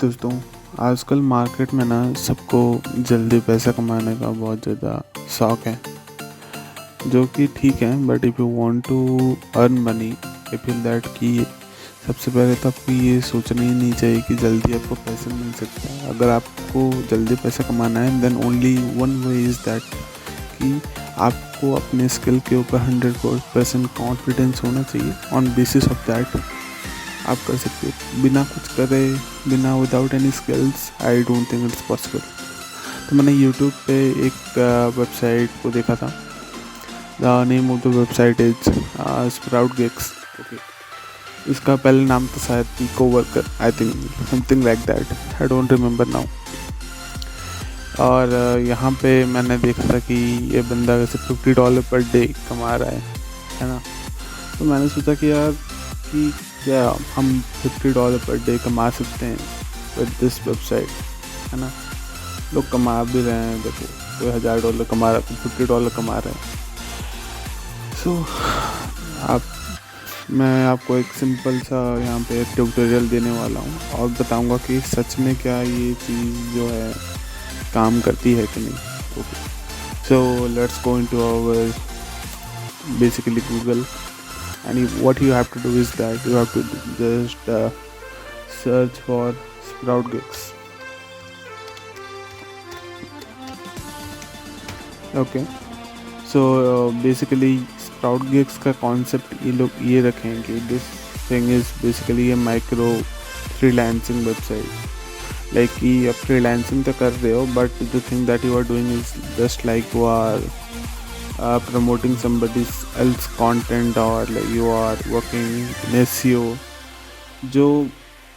दोस्तों, आजकल मार्केट में ना सबको जल्दी पैसा कमाने का बहुत ज़्यादा शौक है, जो कि ठीक है। But if you want to earn money, I feel that कि सबसे पहले तो आपको ये सोचना ही नहीं चाहिए कि जल्दी आपको पैसे मिल सकते हैं। अगर आपको जल्दी पैसा कमाना है then only one way is that कि आपको अपने स्किल के ऊपर 100% कॉन्फिडेंस होना चाहिए। ऑन बेसिस ऑफ दैट आप कर सकते हो। बिना कुछ करे, बिना without any skills, I don't think it's possible. तो मैंने यूट्यूब पे एक वेबसाइट को देखा था। The name of the website is Sprout Gigs. Okay, इसका पहले नाम था शायद Picoworker, I think something like that, I don't remember now. और यहाँ पे मैंने देखा था कि ये बंदा वैसे $50 पर डे कमा रहा है ना। तो मैंने सोचा कि यार कि क्या हम $50 पर डे कमा सकते हैं विद दिस वेबसाइट, है ना। लोग कमा भी रहे हैं, देखो कोई $1000 कमा रहा है, कोई $50 कमा रहे हैं। मैं आपको एक सिंपल सा यहाँ पे ट्यूटोरियल देने वाला हूँ और बताऊँगा कि सच में क्या ये चीज़ जो है काम करती है कि नहीं। Okay, so let's go into our basically Google, and what you have to do is that you have to just search for Sprout Gigs. Okay, so basically Sprout Gigs का concept ये लोग ये रखेंगे, this thing is basically a micro freelancing website. Like कि आप freelancing तो कर रहे हो, but the thing that you are doing is just like you are promoting somebody else content, or like you are working in SEO, जो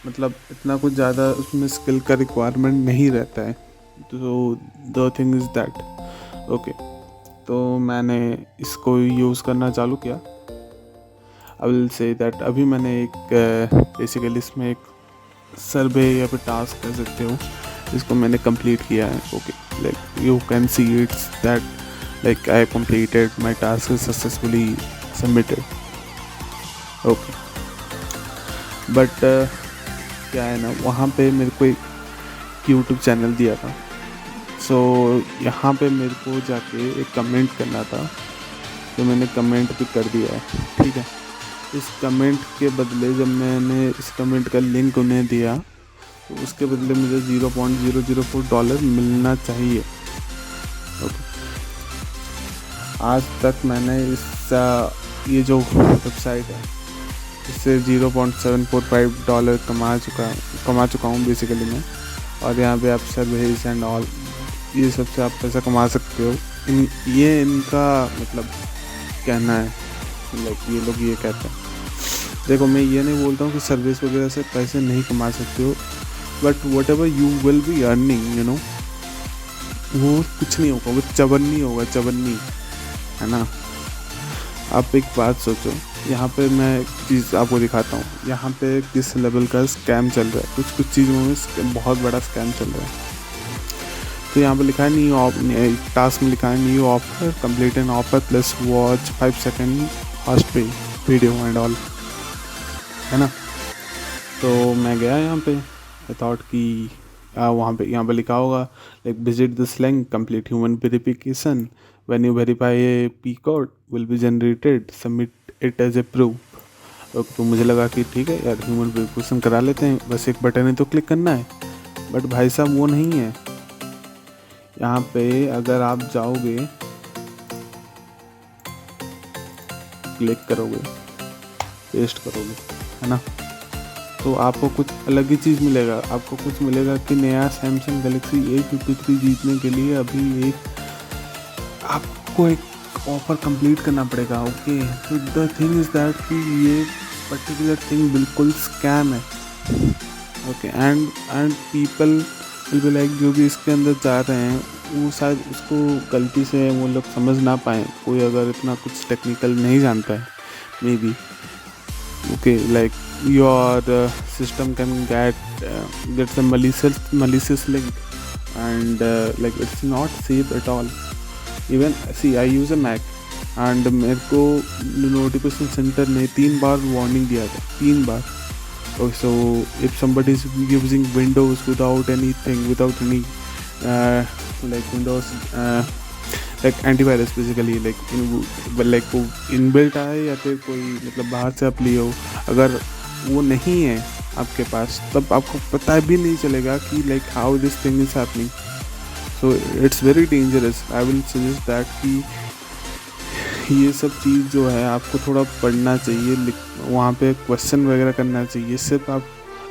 मतलब इतना कुछ ज़्यादा उसमें स्किल का रिक्वायरमेंट नहीं रहता है। तो the thing is that okay, तो मैंने इसको यूज़ करना चालू किया। आई विल से दैट अभी मैंने एक बेसिकली इसमें एक सर्वे या फिर टास्क कह सकते हो, इसको मैंने कंप्लीट किया है। Okay, like you can see it's that like I completed my task is successfully submitted. Okay, but क्या है ना, वहाँ पे मेरे को एक YouTube चैनल दिया था। सो यहाँ पे मेरे को जाके एक कमेंट करना था, तो मैंने कमेंट भी कर दिया है। ठीक है, इस कमेंट के बदले जब मैंने इस कमेंट का लिंक उन्हें दिया, तो उसके बदले मुझे $0.004 मिलना चाहिए। ओके, आज तक मैंने ये जो वेबसाइट है इससे $0.745 कमा चुका हूँ बेसिकली मैं। और यहाँ पे आप सर्विस एंड ऑल ये सब से आप पैसा कमा सकते हो। ये इनका मतलब कहना है, लाइक ये लोग ये कहते हैं। देखो, मैं ये नहीं बोलता हूँ कि सर्विस वगैरह से पैसे नहीं कमा सकते हो, but what ever you will be earning, you know, वो कुछ नहीं होगा, वो चवन्नी होगा, चवन्नी, है ना। आप एक बात सोचो, यहाँ पे मैं एक चीज़ आपको दिखाता हूँ। यहाँ पे किस लेवल का स्कैम चल रहा है, कुछ चीज़ों में बहुत बड़ा स्कैम चल रहा है। तो यहाँ पे लिखा है न्यू टास्क में लिखा है new offer, complete an offer plus watch 5 second fast पे वीडियो एंड ऑल, है ना। तो मैं गया यहाँ पे, आई थॉट कि यहाँ पे लिखा होगा like visit this link, complete human verification, when you verify a P code will be generated, submit it as a proof। तो मुझे लगा कि ठीक है यार, ह्यूमन वेरिफिकेशन करा लेते हैं, बस एक बटन है तो क्लिक करना है। बट भाई साहब वो नहीं है। यहाँ पे अगर आप जाओगे, क्लिक करोगे, पेस्ट करोगे, है ना, तो आपको कुछ अलग ही चीज़ मिलेगा। आपको कुछ मिलेगा कि नया सैमसंग गैलेक्सी A53 जीतने के लिए अभी आपको एक ऑफ़र कंप्लीट करना पड़ेगा। ओके, तो द थिंग इज़ दैट कि ये पर्टिकुलर थिंग बिल्कुल स्कैम है। Okay, and people will be like, जो भी इसके अंदर जा रहे हैं वो शायद उसको गलती से वो लोग समझ ना पाएँ। कोई अगर इतना कुछ टेक्निकल नहीं जानता है, may be okay, like your system can get some malicious link, and like it's not safe at all. Even see, I use a Mac, and मेरे को नोटिफिकेशन सेंटर ने 3 बार वार्निंग दिया था, 3 बार। Okay, so if somebody is using Windows without anything, without any like Windows like antivirus basically, like वो inbuilt है या फिर कोई मतलब बाहर से आप लिए हो, अगर वो नहीं है आपके पास, तब आपको पता भी नहीं चलेगा कि like how this thing is happening. So it's very dangerous. I will suggest that कि ये सब चीज़ जो है आपको थोड़ा पढ़ना चाहिए, वहाँ पे क्वेश्चन वगैरह करना चाहिए. सिर्फ आप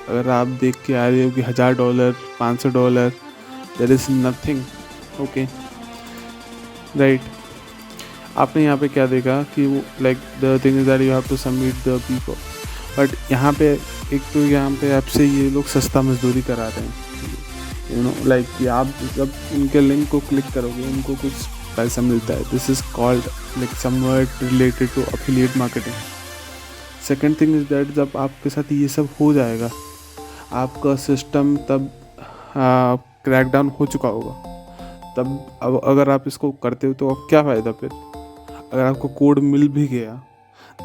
अगर आप देख के आ रहे हो कि $1000 $500, there is nothing. Okay right. आपने यहाँ पे क्या देखा कि वो like the thing is that you have to submit the people. But यहाँ पे एक तो यहाँ पे आपसे ये लोग सस्ता मजदूरी करा रहे हैं, यू नो, लाइक कि आप जब उनके लिंक को क्लिक करोगे उनको कुछ पैसा मिलता है. This is called like somewhat related to affiliate marketing. Second thing is that जब आपके साथ ये सब हो जाएगा, आपका सिस्टम तब क्रैकडाउन हो चुका होगा. तब अब अगर आप इसको करते हो तो अब क्या फ़ायदा फिर. अगर आपको कोड मिल भी गया,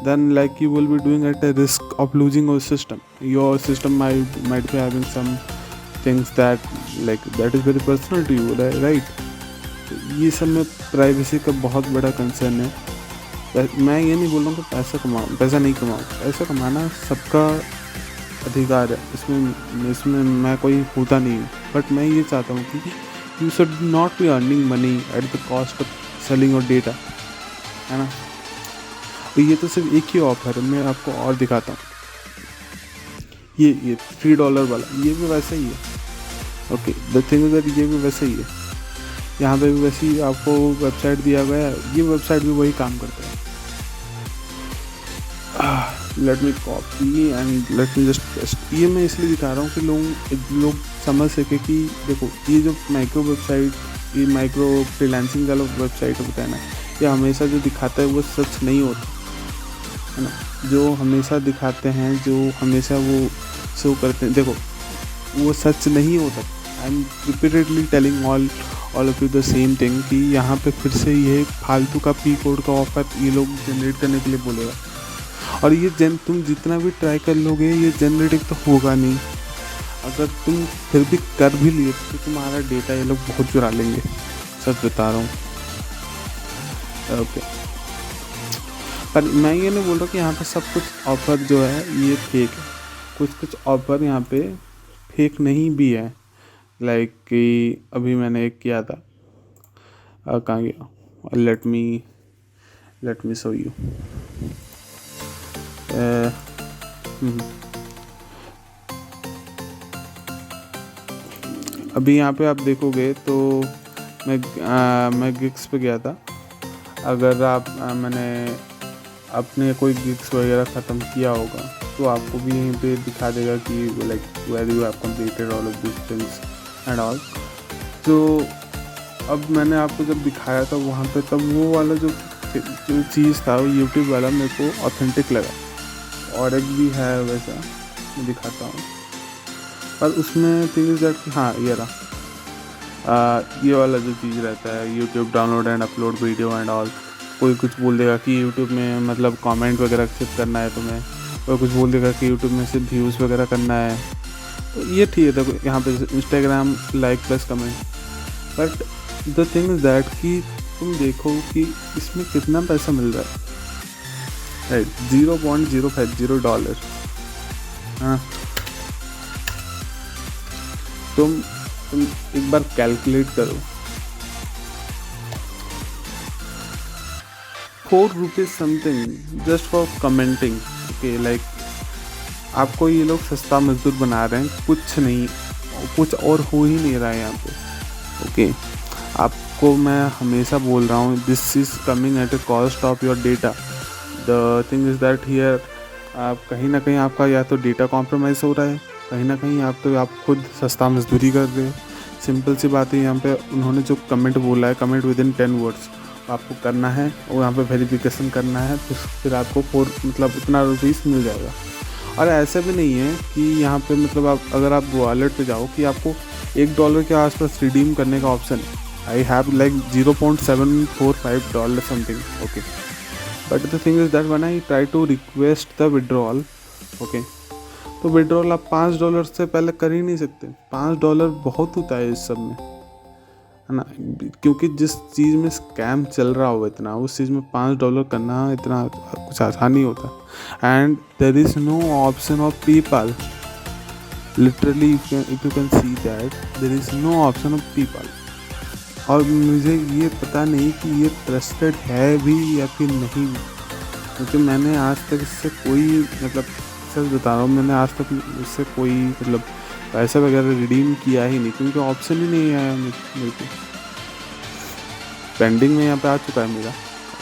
then like you will be doing at a risk of losing your system. Your system might be having some things that is very personal to you, right? तो ये सब में प्राइवेसी का बहुत बड़ा कंसर्न है. मैं ये नहीं बोल रहा हूँ कि पैसा नहीं कमाओ. पैसा कमाना सबका अधिकार है, इसमें मैं कोई होता नहीं हूँ. बट मैं ये चाहता हूँ कि you should not be earning money at the cost of selling your data, है ना. ये तो सिर्फ एक ही ऑफर है, मैं आपको और दिखाता हूँ. ये $3 वाला ये भी वैसा ही है. Okay the thing is that ये भी वैसा ही है. यहाँ पे भी वैसे ही आपको वेबसाइट दिया गया है, ये वेबसाइट भी वही काम करता है. Let me copy and let me just paste. ये मैं इसलिए दिखा रहा हूँ कि लोग समझ सके कि देखो ये जो माइक्रो वेबसाइट, ये माइक्रो फ्रीलांसिंग वाला वेबसाइट होता है ना, ये हमेशा जो दिखाता है वो सच नहीं होता है ना. जो हमेशा दिखाते हैं, जो हमेशा वो शो करते हैं, देखो वो सच नहीं होता. I am repeatedly telling all of you the same thing कि यहाँ पे फिर से ये फालतू का पी कोड का ऑफर ये लोग जनरेट करने के लिए बोलेगा. और ये तुम जितना भी ट्राई कर लोगे ये जनरेटिव तो होगा नहीं. अगर तुम फिर भी कर भी लिए तो तुम्हारा डेटा ये लोग बहुत चुरा लेंगे, सच बता रहा हूँ. ओके पर मैं ये नहीं बोल रहा कि यहाँ पे सब कुछ ऑफ़र जो है ये फेक है. कुछ ऑफ़र यहाँ पे फेक नहीं भी है. लाइक कि अभी मैंने एक किया था, कहाँ गया, लेट मी शो यू. अभी यहाँ पे आप देखोगे तो मैं गिग्स पे गया था. अगर मैंने अपने कोई गिग्स वगैरह ख़त्म किया होगा तो आपको भी यहीं पे दिखा देगा कि like where you have completed all of this things and all. तो अब मैंने आपको जब दिखाया था वहाँ पे, तब वो वाला जो चीज़ था वो यूट्यूब वाला मेरे को ऑथेंटिक लगा. और एक भी है वैसा, मैं दिखाता हूँ. पर उसमें थिंग इज दैट कि हाँ ये रहा, ये वाला जो चीज़ रहता है YouTube download and upload video and all. कोई कुछ बोल देगा कि यूट्यूब में मतलब कमेंट वगैरह सिर्फ करना है तुम्हें, कोई कुछ बोल देगा कि यूट्यूब में सिर्फ व्यूज़ वगैरह करना है. तो ये ठीक है. देखो यहाँ पे Instagram like plus comment. But the thing is that कि तुम देखो कि इसमें कितना पैसा मिल रहा है, राइट. $0.050. हाँ, तुम एक बार कैलकुलेट करो. ₹4 something just for commenting. Okay like आपको ये लोग सस्ता मजदूर बना रहे हैं, कुछ नहीं, कुछ और हो ही नहीं रहा है यहाँ पे. ओके आपको मैं हमेशा बोल रहा हूँ, this is coming at a cost of your data. The thing is that here आप कहीं ना कहीं आपका या तो डेटा कॉम्प्रोमाइज़ हो रहा है, कहीं ना कहीं आप खुद सस्ता मजदूरी कर रहे हो. सिंपल सी बात है. यहाँ पे उन्होंने जो कमेंट बोला है, कमेंट विद इन 10 वर्ड्स आपको करना है और यहाँ पे वेरिफिकेशन करना है, फिर आपको मतलब इतना रुपीस मिल जाएगा. और ऐसा भी नहीं है कि यहाँ पे मतलब आप अगर आप वॉलेट पे जाओ कि आपको $1 के आसपास रिडीम करने का ऑप्शन है. I have like $0.745 something. Okay but the thing is that when I try to request the withdrawal, okay, तो विड्रॉल आप $5 से पहले कर ही नहीं सकते। $5 बहुत होता है इस सब में, है ना, क्योंकि जिस चीज़ में स्कैम चल रहा हो इतना, उस चीज़ में $5 करना इतना कुछ आसान नहीं होता। And there is no option of PayPal, literally if you can see that there is no option of PayPal. और मुझे ये पता नहीं कि ये ट्रस्टेड है भी या फिर नहीं, क्योंकि मैंने आज तक इससे कोई, मतलब सच बता रहा हूँ, मैंने आज तक इससे कोई मतलब पैसा वगैरह रिडीम किया ही नहीं, क्योंकि ऑप्शन ही नहीं आया मेरे को। पेंडिंग में यहाँ पे आ चुका है मेरा,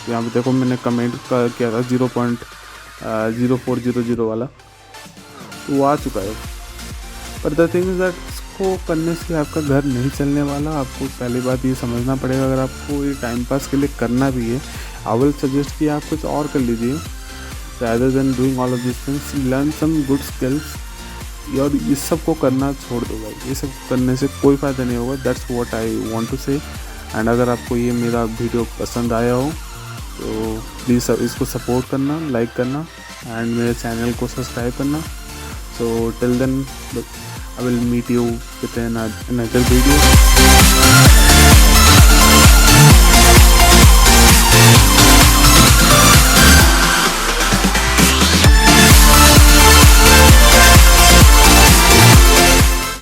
यहाँ पे देखो मैंने कमेंट किया था 0.0400 वाला, तो वो आ चुका है। पर द थिंग इज दैट इसको करने से आपका घर नहीं चलने वाला। आपको पहली बात ये समझना पड़ेगा, अगर आपको ये टाइम पास के लिए करना भी है, आई विल सजेस्ट कि आप कुछ और कर लीजिए rather than doing all of these things, learn some good skills। और इस सब को करना छोड़ दो भाई, ये सब करने से कोई फ़ायदा नहीं होगा। That's what I want to say. And अगर आपको ये मेरा वीडियो पसंद आया हो तो प्लीज़ इसको सपोर्ट करना, लाइक करना एंड मेरे चैनल को सब्सक्राइब करना। So till then I will meet you with another video।